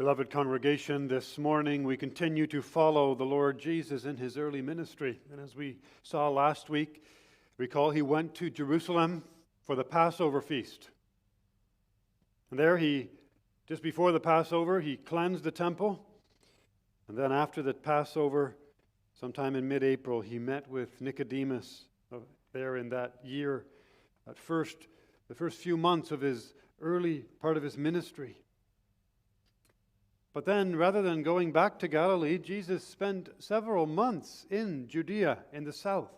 Beloved congregation, this morning we continue to follow the Lord Jesus in his early ministry. And as we saw last week, recall he went to Jerusalem for the Passover feast. And there just before the Passover, he cleansed the temple. And then after the Passover, sometime in mid-April, he met with Nicodemus there in that year, the first few months of his early part of his ministry. But then, rather than going back to Galilee, Jesus spent several months in Judea in the south.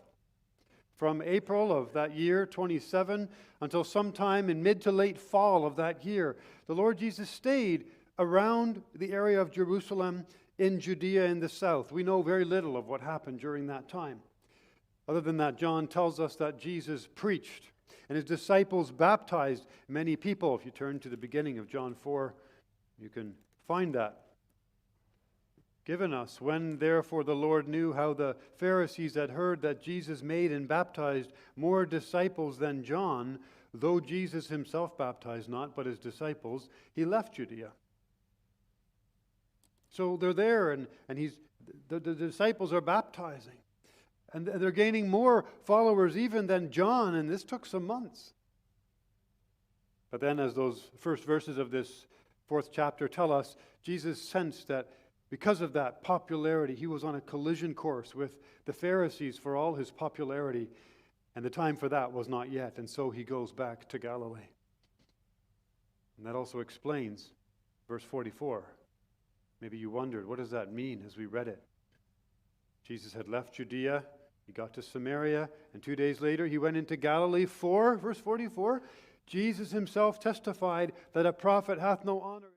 From April of that year, 27, until sometime in mid to late fall of that year, the Lord Jesus stayed around the area of Jerusalem in Judea in the south. We know very little of what happened during that time. Other than that, John tells us that Jesus preached and his disciples baptized many people. If you turn to the beginning of John 4, you can find that given us. When therefore the Lord knew how the Pharisees had heard that Jesus made and baptized more disciples than John, though Jesus himself baptized not, but his disciples, he left Judea. So they're there, and the disciples are baptizing. And they're gaining more followers even than John, and this took some months. But then, as those first verses of this fourth chapter tell us, Jesus sensed that because of that popularity, he was on a collision course with the Pharisees for all his popularity, and the time for that was not yet, and so he goes back to Galilee. And that also explains verse 44. Maybe you wondered, what does that mean as we read it? Jesus had left Judea, he got to Samaria, and 2 days later he went into Galilee for, verse 44, Jesus himself testified that a prophet hath no honor.